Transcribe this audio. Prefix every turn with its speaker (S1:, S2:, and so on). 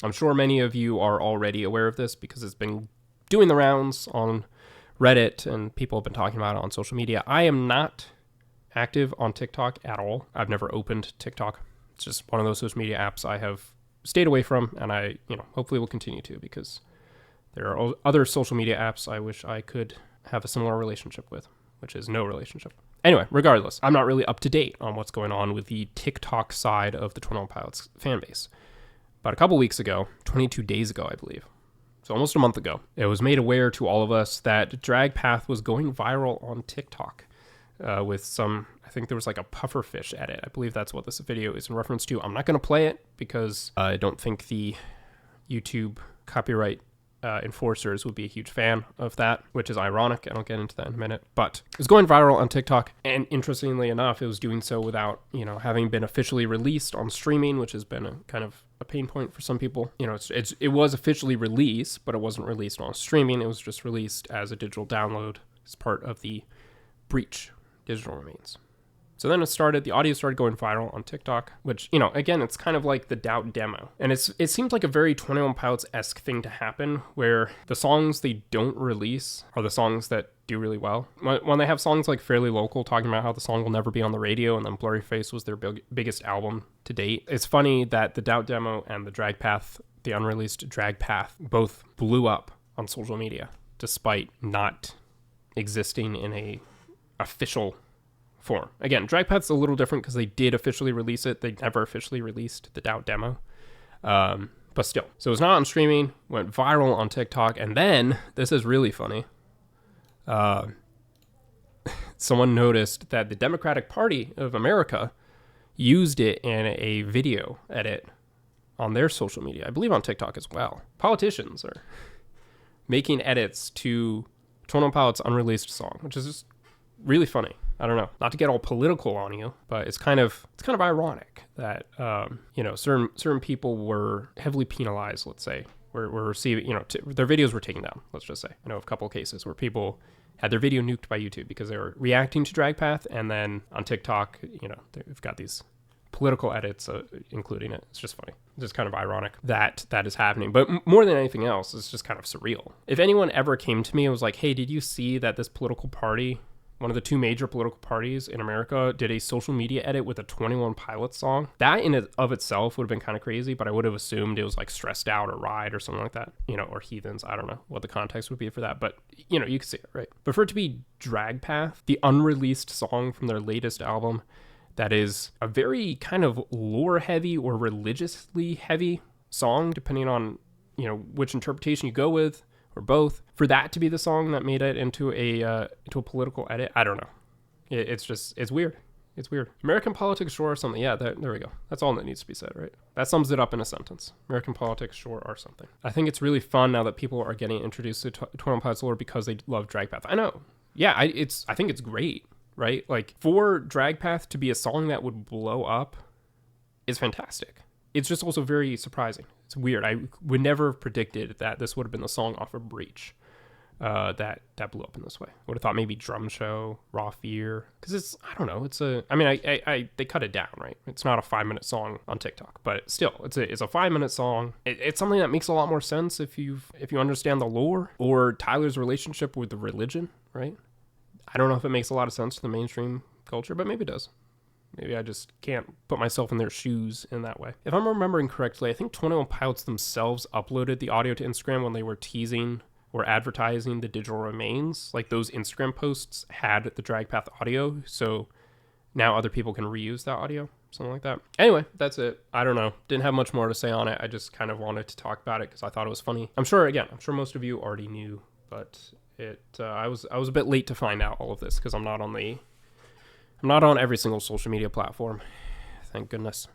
S1: I'm sure many of you are already aware of this because it's been doing the rounds on Reddit and people have been talking about it on social media. I am not active on TikTok at all. I've never opened TikTok. It's just one of those social media apps I have stayed away from, and I, hopefully will continue to, because there are other social media apps I wish I could have a similar relationship with, which is no relationship. Anyway, regardless, I'm not really up to date on what's going on with the TikTok side of the 21 Pilots fan base. But a couple weeks ago, 22 days ago, I believe, so almost a month ago, it was made aware to all of us that Drag Path was going viral on TikTok with some, I think there was like a pufferfish edit. I believe that's what this video is in reference to. I'm not going to play it because I don't think the YouTube copyright enforcers would be a huge fan of that, which is ironic, and I'll get into that in a minute. But it was going viral on TikTok, and interestingly enough, it was doing so without, having been officially released on streaming, which has been a kind of a pain point for some people. It was officially released, but it wasn't released on streaming. It was just released as a digital download as part of the Breach digital remains. So then the audio started going viral on TikTok, which, again, it's kind of like the Doubt demo. And it seems like a very 21 Pilots-esque thing to happen, where the songs they don't release are the songs that do really well. When they have songs like Fairly Local talking about how the song will never be on the radio, and then Blurry Face was their biggest album to date, it's funny that the Doubt demo and the Drag Path, the unreleased Drag Path, both blew up on social media, despite not existing in a official form. Again, Drag Path's a little different because they did officially release it. They never officially released the Doubt demo. But still. So it was not on streaming, went viral on TikTok, and then, this is really funny, someone noticed that the Democratic Party of America used it in a video edit on their social media. I believe on TikTok as well. Politicians are making edits to 21 Pilots' unreleased song, which is just really funny. I don't know, not to get all political on you, but it's kind of ironic that certain people were heavily penalized. Let's say were receiving, their videos were taken down. Let's just say I know of a couple of cases where people had their video nuked by YouTube because they were reacting to Drag Path, and then on TikTok, they've got these political edits including it. It's just funny. It's just kind of ironic that is happening. But more than anything else, it's just kind of surreal. If anyone ever came to me and was like, "Hey, did you see that this political party, one of the two major political parties in America, did a social media edit with a 21 Pilots song?" That in and of itself would have been kind of crazy, but I would have assumed it was like Stressed Out or Ride or something like that, or Heathens. I don't know what the context would be for that, but you can see it, right? But for it to be Drag Path, the unreleased song from their latest album, that is a very kind of lore heavy or religiously heavy song, depending on, which interpretation you go with, or both, for that to be the song that made it into a political edit, I don't know. It's weird. It's weird. American politics sure are something. Yeah, there we go. That's all that needs to be said, right? That sums it up in a sentence. American politics sure are something. I think it's really fun now that people are getting introduced to 21 Pilots lore because they love Drag Path. I know. Yeah, I think it's great, right? Like, for Drag Path to be a song that would blow up is fantastic. It's just also very surprising. It's weird. I would never have predicted that this would have been the song off of Breach that blew up in this way. I would have thought maybe Drum Show, Raw Fear, because they cut it down, right? It's not a 5-minute song on TikTok, but still, it's a 5-minute song. It's something that makes a lot more sense if you understand the lore or Tyler's relationship with the religion, right? I don't know if it makes a lot of sense to the mainstream culture, but maybe it does. Maybe I just can't put myself in their shoes in that way. If I'm remembering correctly, I think 21 Pilots themselves uploaded the audio to Instagram when they were teasing or advertising the digital remains. Like, those Instagram posts had the Drag Path audio, so now other people can reuse that audio, something like that. Anyway, that's it. I don't know. Didn't have much more to say on it. I just kind of wanted to talk about it because I thought it was funny. I'm sure most of you already knew, but I was a bit late to find out all of this because I'm not on every single social media platform. Thank goodness.